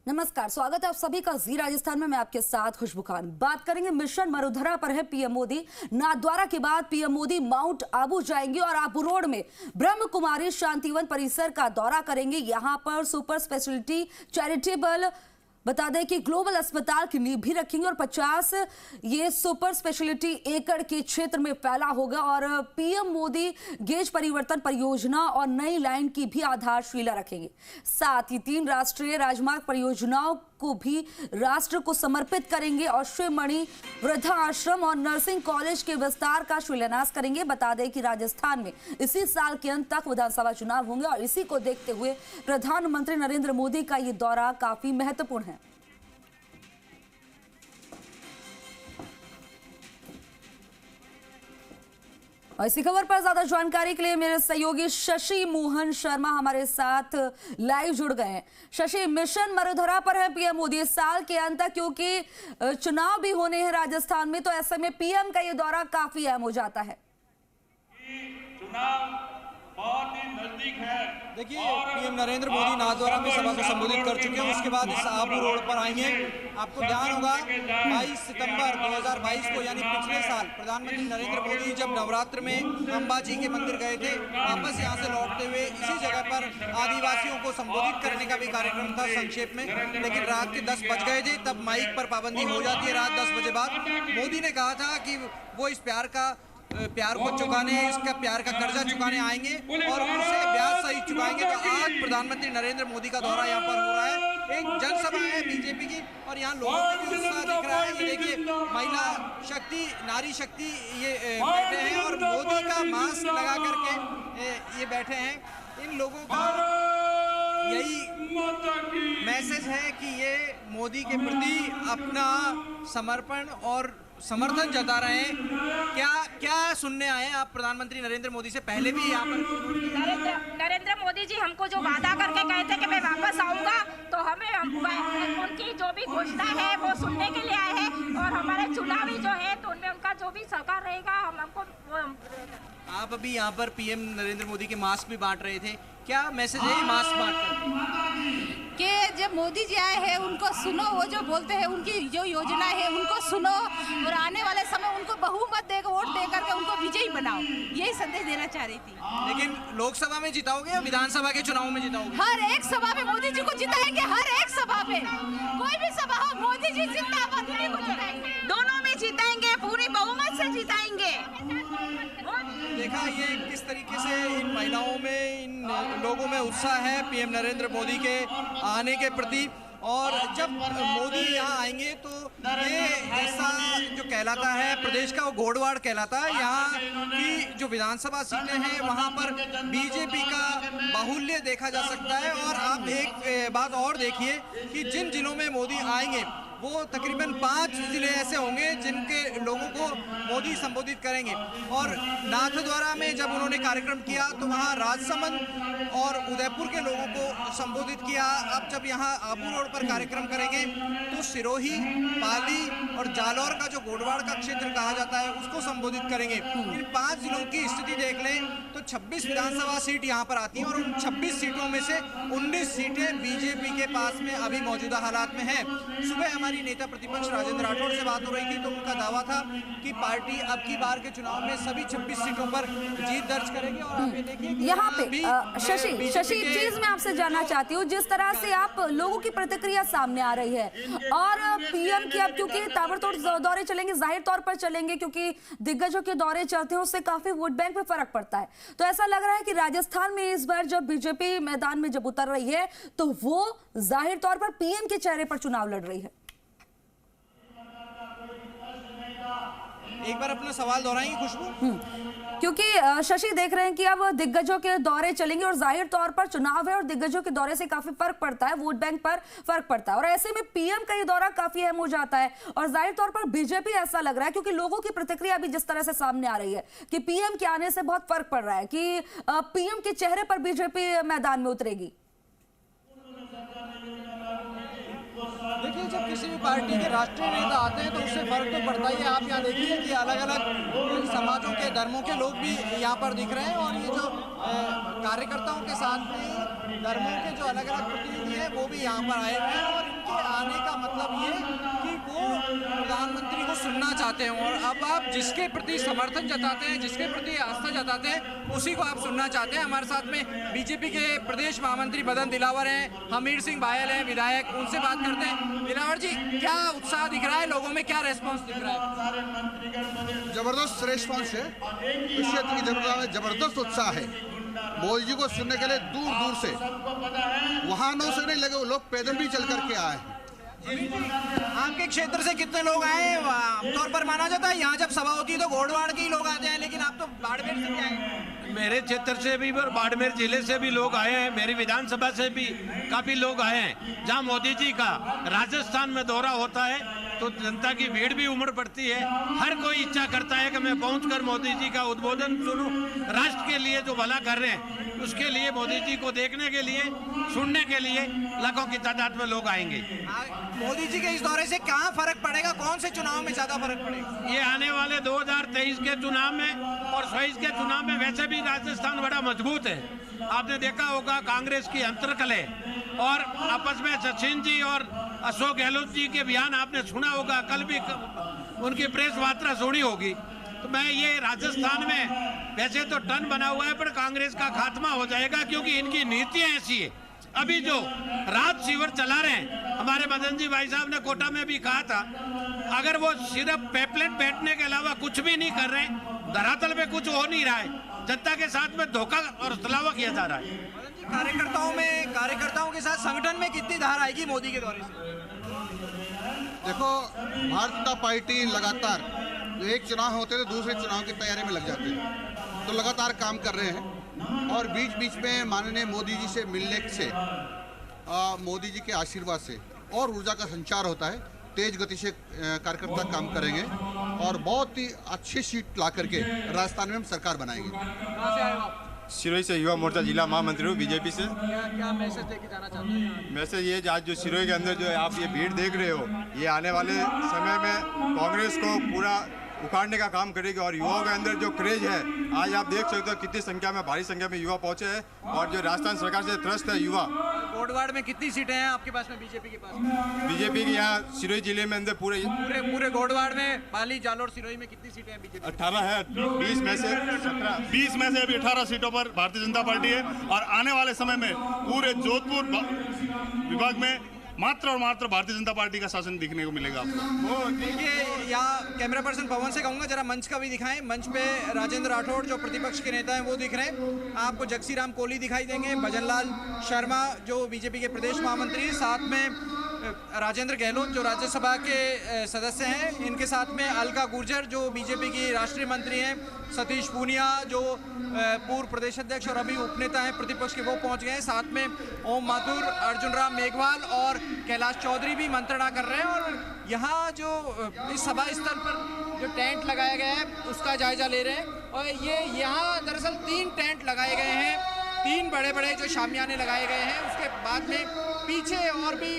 नमस्कार, स्वागत है आप सभी का जी राजस्थान में। मैं आपके साथ खुशबू खान। बात करेंगे मिशन मरुधरा पर है पीएम मोदी। नाथद्वारा के बाद पीएम मोदी माउंट आबू जाएंगे और आबू रोड में ब्रह्म कुमारी शांतिवन परिसर का दौरा करेंगे। यहां पर सुपर स्पेशलिटी चैरिटेबल बता दें कि ग्लोबल अस्पताल की नींव भी रखेंगे और 50 ये सुपर स्पेशलिटी एकड़ के क्षेत्र में फैला होगा। और पीएम मोदी गेज परिवर्तन परियोजना और नई लाइन की भी आधारशिला रखेंगे। साथ ही 3 राष्ट्रीय राजमार्ग परियोजनाओं को भी राष्ट्र को समर्पित करेंगे और शिवमणि वृद्धा आश्रम और नर्सिंग कॉलेज के विस्तार का शिलान्यास करेंगे। बता दें कि राजस्थान में इसी साल के अंत तक विधानसभा चुनाव होंगे और इसी को देखते हुए प्रधानमंत्री नरेंद्र मोदी का ये दौरा काफी महत्वपूर्ण है। और इसी खबर पर ज्यादा जानकारी के लिए मेरे सहयोगी शशि मोहन शर्मा हमारे साथ लाइव जुड़ गए हैं। शशि, मिशन मरुधरा पर है पीएम मोदी इस साल के अंत तक, क्योंकि चुनाव भी होने हैं राजस्थान में, तो ऐसे में पीएम का ये दौरा काफी अहम हो जाता है। चुनाव बहुत ही नजदीक है। देखिए, पीएम नरेंद्र मोदी नाथद्वारा में सभा को संबोधित कर चुके हैं। उसके बाद इस आबू रोड पर आएंगे। आपको ध्यान होगा 22 सितंबर 2022 को यानी पिछले साल प्रधानमंत्री नरेंद्र मोदी जब नवरात्र में अंबाजी के मंदिर गए थे, वापस यहाँ से लौटते हुए इसी जगह पर आदिवासियों को संबोधित करने का भी कार्यक्रम था संक्षेप में। लेकिन रात के 10 बज गए थे, तब माइक पर पाबंदी हो जाती है रात 10 बजे बाद। मोदी ने कहा था कि वो इस प्यार को चुकाने, इसका प्यार का कर्जा चुकाने आएंगे और उनसे ब्याज सहित चुकाएंगे। तो आज प्रधानमंत्री नरेंद्र मोदी का दौरा यहाँ पर हो रहा है। एक जनसभा है बीजेपी की और यहाँ लोगों में भी उत्साह दिख रहा है। ये देखिए, महिला शक्ति, नारी शक्ति ये बैठे हैं और मोदी का मास्क लगा करके ये बैठे हैं। इन लोगों का यही मैसेज है कि ये मोदी के प्रति अपना समर्पण और समर्थन जता रहे हैं। क्या सुनने आए आप प्रधानमंत्री नरेंद्र मोदी से? पहले भी यहाँ पर नरेंद्र मोदी जी हमको जो वादा करके गए थे कि मैं वापस आऊंगा, तो हमें उनकी जो भी घोषणा है वो सुनने के लिए आए हैं। और हमारे चुनावी जो है तो उनमें उनका जो भी सहकार रहेगा हमको। आप अभी यहाँ पर पीएम नरेंद्र मोदी के मास्क भी बांट रहे थे, क्या मैसेज है मास्क बांटकर? कि जब मोदी जी आए हैं उनको सुनो, वो जो बोलते हैं उनकी जो योजना है उनको सुनो और आने वाले समय उनको बहुमत देकर वोट दे करके उनको विजयी बनाओ, यही संदेश देना चाह रही थी। लेकिन लोकसभा में जिताओगे या विधानसभा के चुनाव में जिताओगे? हर एक सभा में मोदी जी को जिताएंगे। हर एक सभा में, कोई भी सभा हो, मोदी जी जिंदाबाद, उन्हीं को जिताएंगे। दोनों में जिताएंगे, पूरी बहुमत से जिताएंगे। देखा ये किस तरीके से इन महिलाओं में, इन लोगों में उत्साह है पीएम नरेंद्र मोदी के आने के प्रति। और जब मोदी यहाँ आएंगे तो ये ऐसा जो कहलाता है प्रदेश का, वो घोड़वाड़ कहलाता है। यहाँ की जो विधानसभा सीटें हैं वहाँ पर बीजेपी का बाहुल्य देखा जा सकता है। और आप एक बात और देखिए कि जिन जिलों में मोदी आएंगे वो तकरीबन 5 जिले ऐसे होंगे जिनके लोगों को मोदी संबोधित करेंगे। और नाथद्वारा में जब उन्होंने कार्यक्रम किया तो वहाँ राजसमंद और उदयपुर के लोगों को संबोधित किया। अब जब यहाँ आबू रोड पर कार्यक्रम करेंगे तो सिरोही, पाली और जालौर का जो गोडवाड़ का क्षेत्र कहा जाता है उसको संबोधित करेंगे। इन 5 जिलों की स्थिति देख लें तो 26 विधानसभा सीट यहाँ पर आती हैं और उन 26 सीटों में से 19 सीटें बीजेपी के पास में अभी मौजूदा हालात में हैं। सुबह हमारी नेता प्रतिपक्ष राजेंद्र राठौड़ से बात हो रही थी तो उनका दावा था कि पार्टी अब की बार के चुनाव में सभी 26 सीटों पर जीत दर्ज करेगी। और आप ये देखिए यहाँ पे शशि चीज मैं आपसे जानना चाहती हूँ, जिस तरह से आप लोगों की प्रतिक्रिया सामने आ रही है और पीएम की अब क्योंकि ताबड़तोड़ दौरे चलेंगे, जाहिर तौर पर चलेंगे क्योंकि दिग्गजों के दौरे चलते हैं, उससे काफी वोट बैंक पे फर्क पड़ता है। तो ऐसा लग रहा है कि राजस्थान में इस बार जब बीजेपी मैदान में जब उतर रही है तो वो जाहिर तौर पर पीएम के चेहरे पर चुनाव लड़ रही है। एक बार अपना सवाल दोहराएंगे खुशबू? क्योंकि शशि देख रहे हैं कि अब दिग्गजों के दौरे चलेंगे और जाहिर तौर पर चुनाव है और दिग्गजों के दौरे से काफी फर्क पड़ता है, वोट बैंक पर फर्क पड़ता है। और ऐसे में पीएम का ये दौरा काफी अहम हो जाता है और जाहिर तौर पर बीजेपी ऐसा लग रहा है क्योंकि लोगों की प्रतिक्रिया भी जिस तरह से सामने आ रही है कि पीएम के आने से बहुत फर्क पड़ रहा है कि पीएम के चेहरे पर बीजेपी मैदान में उतरेगी। देखिए, जब किसी भी पार्टी के राष्ट्रीय नेता आते हैं तो उससे फर्क तो पड़ता ही है। आप यहाँ देखिए कि अलग अलग समाजों के, धर्मों के लोग भी यहाँ पर दिख रहे हैं और ये जो कार्यकर्ताओं के साथ में धर्मों के जो अलग अलग प्रतिनिधि हैं वो भी यहाँ पर आए हुए हैं और आने का मतलब ये कि वो प्रधानमंत्री को सुनना चाहते हैं और अब आप जिसके प्रति समर्थन जताते हैं, जिसके प्रति आस्था जताते हैं, उसी को आप सुनना चाहते हैं। हमारे साथ में बीजेपी के प्रदेश महामंत्री मदन दिलावर हैं, हमीर सिंह बायल हैं विधायक, उनसे बात करते हैं। दिलावर जी, क्या उत्साह दिख रहा है लोगों में, क्या रेस्पॉन्स दिख रहा है? जबरदस्त रेस्पॉन्स है, इस क्षेत्र की जनता में जबरदस्त उत्साह है। मोदी जी को सुनने के लिए दूर दूर से, वाहनों से नहीं लगे, वो लोग पैदल भी चल करके आए हैं। आपके क्षेत्र से कितने लोग आए? आमतौर पर माना जाता है यहाँ जब सभा होती है तो घोड़वाड़ के ही लोग आते हैं, लेकिन आप तो बाड़मेर से भी आए हैं। मेरे क्षेत्र से भी और बाड़मेर जिले से भी लोग आए हैं, मेरी विधानसभा से भी काफी लोग आए हैं। जहाँ मोदी जी का राजस्थान में दौरा होता है तो जनता की भीड़ भी उमड़ पड़ती है। हर कोई इच्छा करता है कि मैं पहुंचकर मोदी जी का उद्बोधन सुनूं। राष्ट्र के लिए जो भला कर रहे हैं उसके लिए, मोदी जी को देखने के लिए, सुनने के लिए लाखों की तादाद में लोग आएंगे। मोदी जी के इस दौरे से कहाँ फर्क पड़ेगा, कौन से चुनाव में ज्यादा फर्क पड़ेगा? ये आने वाले 2023 के चुनाव में और 24 के चुनाव में वैसे भी राजस्थान बड़ा मजबूत है। आपने देखा होगा कांग्रेस की अंतरकलह और आपस में सचिन जी और अशोक गहलोत जी के बयान आपने सुना होगा, कल भी उनकी प्रेस वार्ता सुनी होगी। तो मैं ये राजस्थान में वैसे तो टन बना हुआ है पर कांग्रेस का खात्मा हो जाएगा, क्योंकि इनकी नीतियां ऐसी है। अभी जो रात शिविर चला रहे हैं, हमारे मदन जी भाई साहब ने कोटा में भी कहा था, अगर वो सिर्फ पेपलेट बैठने के अलावा कुछ भी नहीं कर रहे, धरातल पे कुछ हो नहीं रहा है, जनता के साथ में धोखा और तलावा किया जा रहा है। कार्यकर्ताओं के साथ संगठन में कितनी धार आएगी मोदी के दौरे से? देखो, भारतीय जनता पार्टी लगातार, जो एक चुनाव होते थे दूसरे चुनाव की तैयारी में लग जाते हैं, तो लगातार काम कर रहे हैं। और बीच बीच में माननीय मोदी जी से मिलने से, मोदी जी के आशीर्वाद से और ऊर्जा का संचार होता है। तेज गति से कार्यकर्ता काम करेंगे और बहुत ही अच्छी सीट ला करके राजस्थान में हम सरकार बनाएंगे। कहाँ से आए हो आप? सिरोही से युवा मोर्चा जिला महामंत्री हूँ बीजेपी से। क्या मैसेज देके जाना चाहते हैं? मैसेज ये, आज जो सिरोही के अंदर जो आप ये भीड़ देख रहे हो, ये आने वाले समय में कांग्रेस को पूरा उखाड़ने का काम करेगी। और युवाओं के अंदर जो क्रेज है, आज आप देख सकते हो कितनी संख्या में, भारी संख्या में युवा पहुंचे हैं। और जो राजस्थान सरकार से त्रस्त है युवा। घोड़वाड़ में कितनी सीटें हैं आपके पास में, बीजेपी के पास? बीजेपी की यहाँ सिरोही जिले में अंदर पूरे घोड़वाड़ में, पाली, जालोर, सिरोही में कितनी सीटें हैं बीजेपी? 18 है। 20 में से 17, 20 में से अभी 18 सीटों पर भारतीय जनता पार्टी है। और आने वाले समय में पूरे जोधपुर विभाग में मात्र और मात्र भारतीय जनता पार्टी का शासन दिखने को मिलेगा आपको। वो देखिए, यहाँ कैमरा पर्सन पवन से कहूँगा जरा मंच का भी दिखाएं। मंच पे राजेंद्र राठौड़ जो प्रतिपक्ष के नेता हैं वो दिख रहे हैं। आपको जगसी राम कोहली दिखाई देंगे, भजनलाल शर्मा जो बीजेपी के प्रदेश महामंत्री, साथ में राजेंद्र गहलोत जो राज्यसभा के सदस्य हैं, इनके साथ में अलका गुर्जर जो बीजेपी की राष्ट्रीय मंत्री हैं, सतीश पूनिया जो पूर्व प्रदेश अध्यक्ष और अभी उपनेता हैं प्रतिपक्ष के, वो पहुंच गए हैं। साथ में ओम माथुर, अर्जुन राम मेघवाल और कैलाश चौधरी भी मंत्रणा कर रहे हैं। और यहाँ जो इस सभा स्थल पर जो टेंट लगाया गया है उसका जायजा ले रहे हैं। और ये यहाँ दरअसल 3 टेंट लगाए गए हैं, 3 बड़े बड़े जो शामियाने लगाए गए हैं। उसके बाद में पीछे और भी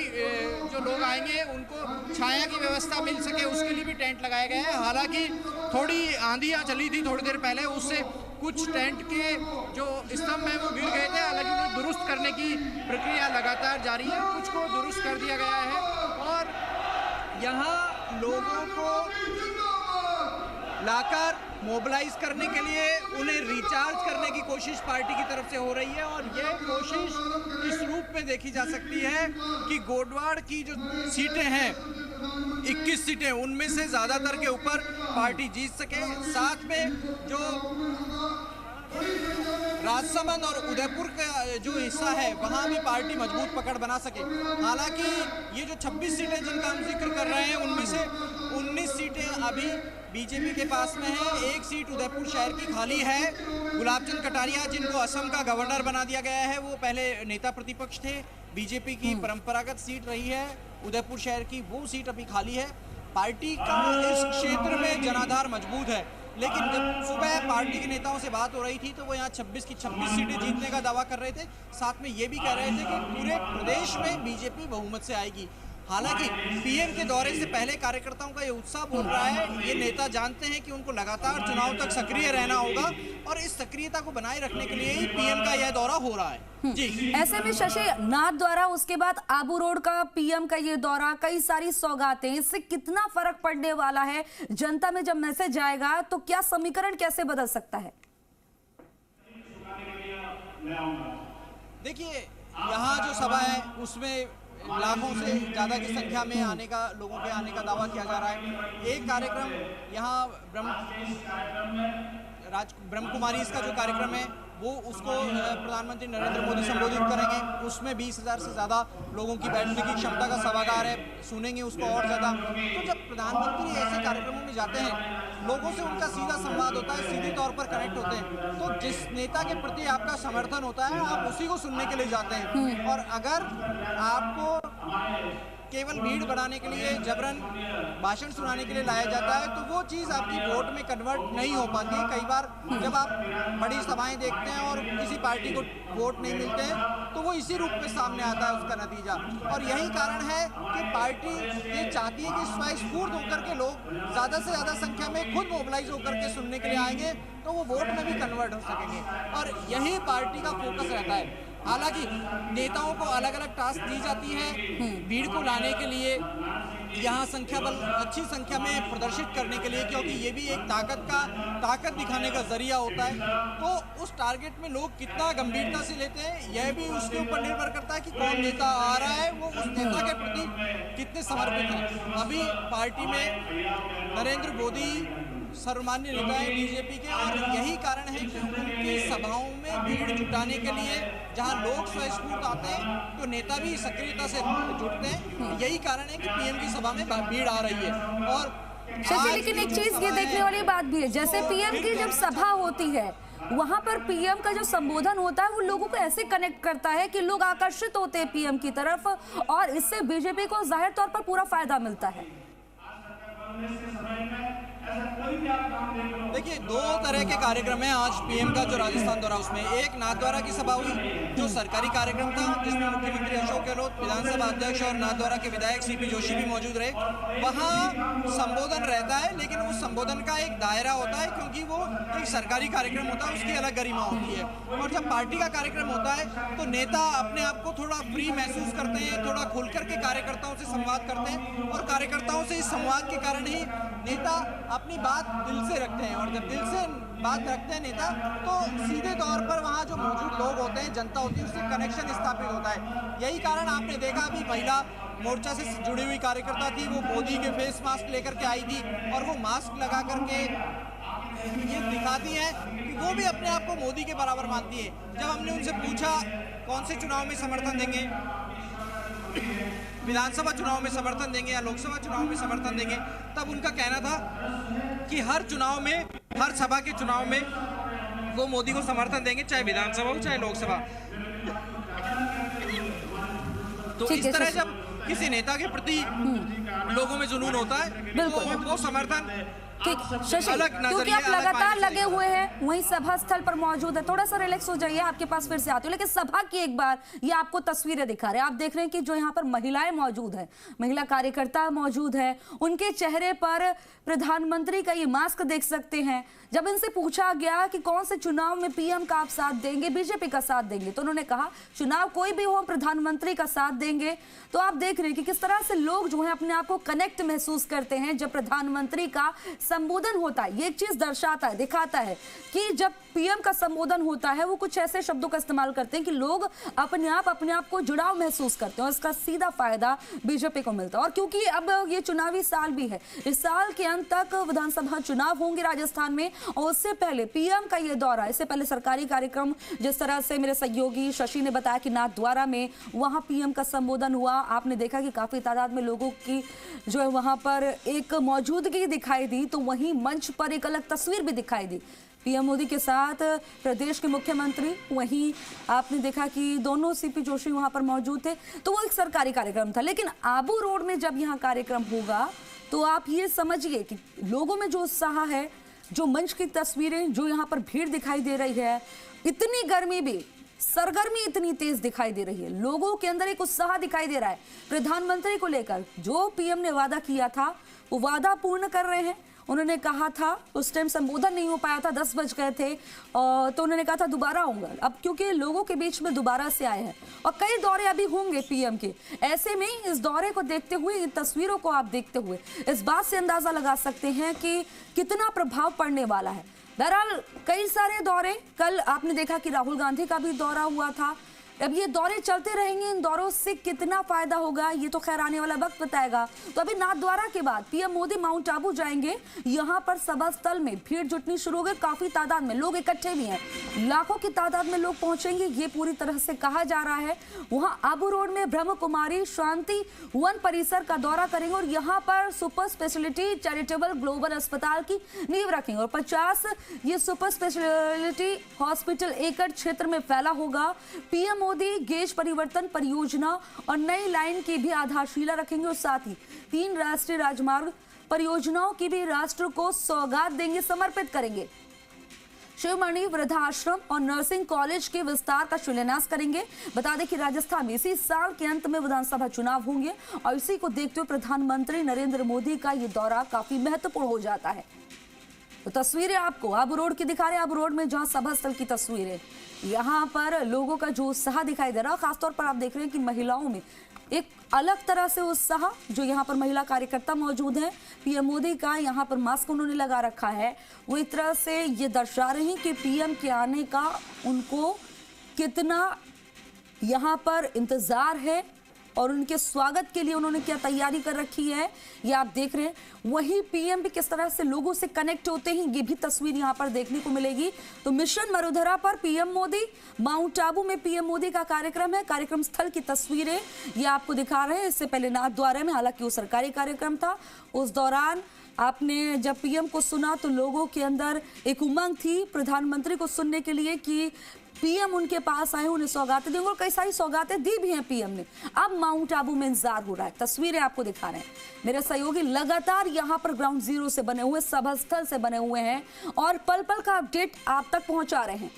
जो लोग आएंगे उनको छाया की व्यवस्था मिल सके उसके लिए भी टेंट लगाए गए हैं। हालांकि थोड़ी आंधियाँ चली थी थोड़ी देर पहले, उससे कुछ टेंट के जो स्तंभ हैं वो गिर गए थे। हालांकि उन्हें दुरुस्त करने की प्रक्रिया लगातार जारी है, कुछ को दुरुस्त कर दिया गया है। और यहाँ लोगों को लाकर मोबिलाइज करने के लिए उन्हें रिचार्ज करने की कोशिश पार्टी की तरफ से हो रही है। और यह कोशिश इस रूप में देखी जा सकती है कि घोड़वाड़ की जो सीटें हैं 21 सीटें, उनमें से ज़्यादातर के ऊपर पार्टी जीत सके। साथ में जो राजसमंद और उदयपुर का जो हिस्सा है वहाँ भी पार्टी मजबूत पकड़ बना सके। हालांकि ये जो 26 सीटें जिनका हम जिक्र कर रहे हैं उनमें से 19 सीटें अभी बीजेपी के पास में है। 1 सीट उदयपुर शहर की खाली है। गुलाबचंद कटारिया जिनको असम का गवर्नर बना दिया गया है, वो पहले नेता प्रतिपक्ष थे, बीजेपी की परंपरागत सीट रही है उदयपुर शहर की, वो सीट अभी खाली है। पार्टी का इस क्षेत्र में जनाधार मजबूत है। लेकिन जब सुबह पार्टी के नेताओं से बात हो रही थी तो वो यहाँ 26 की 26 सीटें जीतने का दावा कर रहे थे। साथ में ये भी कह रहे थे कि पूरे प्रदेश में बीजेपी बहुमत से आएगी। हालांकि पीएम के दौरे से पहले कार्यकर्ताओं का ये उत्साह बोल रहा है, ये नेता जानते हैं कि उनको लगातार चुनाव तक सक्रिय रहना होगा और इस सक्रियता को बनाए रखने के लिए ही पीएम का यह दौरा हो रहा है। जी, ऐसे में शशि नाथ द्वारा उसके बाद आबू रोड का पीएम का ये दौरा, कई सारी सौगातें, इससे कितना फर्क पड़ने वाला है? जनता में जब मैसेज आएगा तो क्या समीकरण कैसे बदल सकता है? देखिए, यहाँ जो सभा है उसमें लाखों से ज़्यादा की संख्या में लोगों के आने का दावा किया जा रहा है। एक कार्यक्रम यहाँ ब्रह्म कुमारी इसका जो कार्यक्रम है वो उसको प्रधानमंत्री नरेंद्र मोदी संबोधित करेंगे। उसमें 20,000 से ज़्यादा लोगों की बैठने की क्षमता का सभागार है, सुनेंगे उसको और ज़्यादा। तो जब प्रधानमंत्री ऐसे कार्यक्रमों में जाते हैं, लोगों से उनका सीधा संवाद होता है, सीधे तौर पर कनेक्ट होते हैं, तो जिस नेता के प्रति आपका समर्थन होता है आप उसी को सुनने के लिए जाते हैं। और अगर आपको केवल भीड़ बनाने के लिए जबरन भाषण सुनाने के लिए लाया जाता है तो वो चीज़ आपकी वोट में कन्वर्ट नहीं हो पाती है। कई बार जब आप बड़ी सभाएं देखते हैं और किसी पार्टी को वोट नहीं मिलते हैं तो वो इसी रूप में सामने आता है उसका नतीजा। और यही कारण है कि पार्टी ये चाहती है कि स्वयंस्फूर्त होकर के लोग ज़्यादा से ज़्यादा संख्या में खुद मोबिलाइज होकर के सुनने के लिए आएंगे तो वो वोट में भी कन्वर्ट हो सकेंगे और यही पार्टी का फोकस रहता है। हालांकि नेताओं को अलग अलग टास्क दी जाती है भीड़ को लाने के लिए, यहाँ संख्या बल अच्छी संख्या में प्रदर्शित करने के लिए, क्योंकि ये भी एक ताकत दिखाने का जरिया होता है। तो उस टारगेट में लोग कितना गंभीरता से लेते हैं यह भी उसके ऊपर निर्भर करता है कि कौन नेता आ रहा है, वो उस नेता के प्रति कितने समर्पित हैं। अभी पार्टी में नरेंद्र मोदी सर्वमान्य नेता है बीजेपी के और यही कारण है कि उनकी सभाओं में भीड़ जुटाने के लिए जहां लोग स्वयंस्फूर्त आते हैं तो नेता भी सक्रियता से जुटते हैं। यही कारण है कि पीएम की सभा में भीड़ आ रही है। और शशि, लेकिन एक चीज ये देखने वाली बात भी है, जैसे पीएम की जब सभा होती है वहां पर पीएम का जो संबोधन होता है वो लोगों को ऐसे कनेक्ट करता है कि लोग आकर्षित होते हैं पीएम की तरफ और इससे बीजेपी को जाहिर तौर पर पूरा फायदा मिलता है। देखिए, दो तरह के कार्यक्रम हैं आज पीएम का जो राजस्थान दौरा, उसमें एक नाथद्वारा की सभा हुई जो सरकारी कार्यक्रम था जिसमें मुख्यमंत्री अशोक गहलोत, विधानसभा अध्यक्ष और नाथद्वारा के विधायक सीपी जोशी भी मौजूद रहे। वहाँ संबोधन रहता है लेकिन उस संबोधन का एक दायरा होता है क्योंकि वो एक सरकारी कार्यक्रम होता है, उसकी अलग गरिमा होती है। और जब पार्टी का कार्यक्रम होता है तो नेता अपने आप को थोड़ा फ्री महसूस करते हैं, थोड़ा खुल करके कार्यकर्ताओं से संवाद करते हैं और कार्यकर्ताओं से इस संवाद के कारण ही नेता अपनी बात दिल से रखते हैं। और जब दिल से बात रखते हैं नेता तो सीधे तौर पर वहाँ जो मौजूद लोग होते हैं, जनता होती है, उससे कनेक्शन स्थापित होता है। यही कारण आपने देखा अभी महिला मोर्चा से जुड़ी हुई कार्यकर्ता थी, वो मोदी के फेस मास्क लेकर के आई थी और वो मास्क लगा करके ये दिखाती है कि वो भी अपने आप को मोदी के बराबर मानती है। जब हमने उनसे पूछा कौन से चुनाव में समर्थन देंगे, विधानसभा चुनाव में समर्थन देंगे या लोकसभा चुनाव में समर्थन देंगे, तब उनका कहना था कि हर चुनाव में, हर सभा के चुनाव में वो मोदी को समर्थन देंगे, चाहे विधानसभा हो चाहे लोकसभा। तो इस तरह जब किसी नेता के प्रति लोगों में जुनून होता है तो वो समर्थन ठीक। शशि, क्योंकि आप लगातार लगे हुए हैं वहीं सभा स्थल पर मौजूद है, थोड़ा सा रिलैक्स हो जाइए, आपके पास फिर से आती हूँ। लेकिन सभा की एक बार ये आपको तस्वीरें दिखा रहे हैं, आप देख रहे हैं कि जो यहाँ पर महिलाएं मौजूद है, महिला कार्यकर्ता मौजूद है, उनके चेहरे पर प्रधानमंत्री का ये मास्क देख सकते हैं। जब इनसे पूछा गया कि कौन से चुनाव में पीएम का आप साथ देंगे, बीजेपी का साथ देंगे, तो उन्होंने कहा चुनाव कोई भी हो प्रधानमंत्री का साथ देंगे। तो आप देख रहे हैं कि किस तरह से लोग जो है अपने आप को कनेक्ट महसूस करते हैं जब प्रधानमंत्री का संबोधन होता है। ये एक चीज दर्शाता है, दिखाता है कि जब पीएम का संबोधन होता है वो कुछ ऐसे शब्दों का इस्तेमाल करते हैं कि लोग अपने आप को जुड़ाव महसूस करते हैं और इसका सीधा फायदा बीजेपी को मिलता है। और क्योंकि अब ये चुनावी साल भी है, इस साल के अंत तक विधानसभा चुनाव होंगे राजस्थान में और उससे पहले पीएम का ये दौरा, इससे पहले सरकारी कार्यक्रम, जिस तरह से मेरे सहयोगी शशि ने बताया कि नाथद्वारा में वहां पीएम का संबोधन हुआ, आपने देखा कि काफी तादाद में लोगों की जो है वहां पर एक मौजूदगी दिखाई दी। तो वहीं मंच पर एक अलग तस्वीर भी दिखाई दी, पीएम मोदी के साथ प्रदेश के मुख्यमंत्री, वहीं आपने देखा कि दोनों सीपी जोशी वहां पर मौजूद थे। तो वो एक सरकारी कार्यक्रम था। लेकिन आबू रोड में जब यहाँ कार्यक्रम होगा तो आप ये समझिए कि लोगों में जो उत्साह है, जो मंच की तस्वीरें, जो यहाँ पर भीड़ दिखाई दे रही है, इतनी गर्मी भी सरगर्मी इतनी तेज दिखाई दे रही है, लोगों के अंदर एक उत्साह दिखाई दे रहा है प्रधानमंत्री को लेकर। जो पीएम ने वादा किया था वो वादा पूर्ण कर रहे हैं। उन्होंने कहा था, उस टाइम संबोधन नहीं हो पाया था, 10 बज गए थे, तो उन्होंने कहा था दोबारा आऊंगा। अब क्योंकि लोगों के बीच में दोबारा से आए हैं और कई दौरे अभी होंगे पीएम के, ऐसे में इस दौरे को देखते हुए, इन तस्वीरों को आप देखते हुए इस बात से अंदाजा लगा सकते हैं कि कितना प्रभाव पड़ने वाला है। बहरहाल कई सारे दौरे, कल आपने देखा कि राहुल गांधी का भी दौरा हुआ था। अब ये दौरे चलते रहेंगे, इन दौरों से कितना फायदा होगा ये तो खैर आने वाला वक्त बताएगा। तो अभी नाथद्वारा के बाद पीएम मोदी माउंट आबू जाएंगे। यहाँ पर सभा स्थल में भीड़ जुटनी शुरू हो गई, काफी तादाद में लोग इकट्ठे भी हैं, लाखों की तादाद में लोग पहुंचेंगे ये पूरी तरह से कहा जा रहा है। वहाँ आबू रोड में ब्रह्म कुमारी शांति वन परिसर का दौरा करेंगे और यहाँ पर सुपर स्पेशलिटी चैरिटेबल ग्लोबल अस्पताल की नींव रखेंगे और 50 ये सुपर स्पेशलिटी हॉस्पिटल एकड़ क्षेत्र में फैला होगा। पीएम मोदी गेज परिवर्तन परियोजना और नई लाइन की भी आधारशिला रखेंगे और साथ ही 3 राष्ट्रीय राजमार्ग परियोजनाओं की भी राष्ट्र को सौगात देंगे, समर्पित करेंगे। शिवमणि वृद्धाश्रम और नर्सिंग कॉलेज के विस्तार का शिलान्यास करेंगे। बता दें कि राजस्थान में इसी साल के अंत में विधानसभा चुनाव होंगे और इसी को देखते हुए प्रधानमंत्री नरेंद्र मोदी का ये दौरा काफी महत्वपूर्ण हो जाता है। तो तस्वीरें आपको आबू रोड की दिखा रहे हैं, आबू रोड में जहां सभा स्थल की तस्वीरें, यहाँ पर लोगों का जो उत्साह दिखाई दे रहा है। खासतौर पर आप देख रहे हैं कि महिलाओं में एक अलग तरह से उत्साह, जो यहाँ पर महिला कार्यकर्ता मौजूद हैं, पीएम मोदी का यहाँ पर मास्क उन्होंने लगा रखा है, वो एक तरह से ये दर्शा रही हैं कि पीएम के आने का उनको कितना यहाँ पर इंतजार है और उनके स्वागत के लिए उन्होंने क्या तैयारी कर रखी है ये आप देख रहे हैं। वहीं पीएम भी किस तरह से लोगों से कनेक्ट होते हैं ये भी तस्वीर यहाँ पर देखने को मिलेगी। तो मिशन मरुधरा पर पीएम मोदी, माउंट आबू में पीएम मोदी का कार्यक्रम है। कार्यक्रम स्थल की तस्वीरें ये आपको दिखा रहे हैं। इससे पहले नाथद्वारा में, हालांकि वो सरकारी कार्यक्रम था, उस दौरान आपने जब पीएम को सुना तो लोगों के अंदर एक उमंग थी प्रधानमंत्री को सुनने के लिए कि पीएम उनके पास आए, उन्हें सौगातें देंगे और कई सारी सौगातें दी भी हैं पीएम ने। अब माउंट आबू में इंतजार हो रहा है। तस्वीरें आपको दिखा रहे हैं मेरे सहयोगी लगातार यहाँ पर ग्राउंड जीरो से बने हुए, सभा स्थल से बने हुए हैं और पल पल का अपडेट आप तक पहुंचा रहे हैं।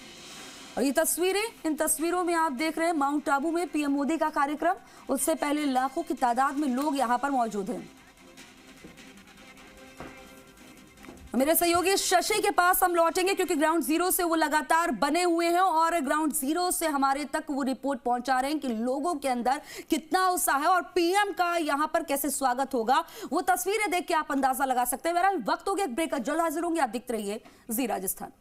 और ये तस्वीरें, इन तस्वीरों में आप देख रहे हैं माउंट आबू में पीएम मोदी का कार्यक्रम, उससे पहले लाखों की तादाद में लोग यहाँ पर मौजूद हैं। मेरे सहयोगी शशि के पास हम लौटेंगे क्योंकि ग्राउंड जीरो से वो लगातार बने हुए हैं और ग्राउंड जीरो से हमारे तक वो रिपोर्ट पहुंचा रहे हैं कि लोगों के अंदर कितना उत्साह है और पीएम का यहां पर कैसे स्वागत होगा। वो तस्वीरें देख के आप अंदाजा लगा सकते हैं। बहरहाल वक्त हो गया ब्रेक का, जल्द हाजिर होंगे, आप देखते रहिए जी राजस्थान।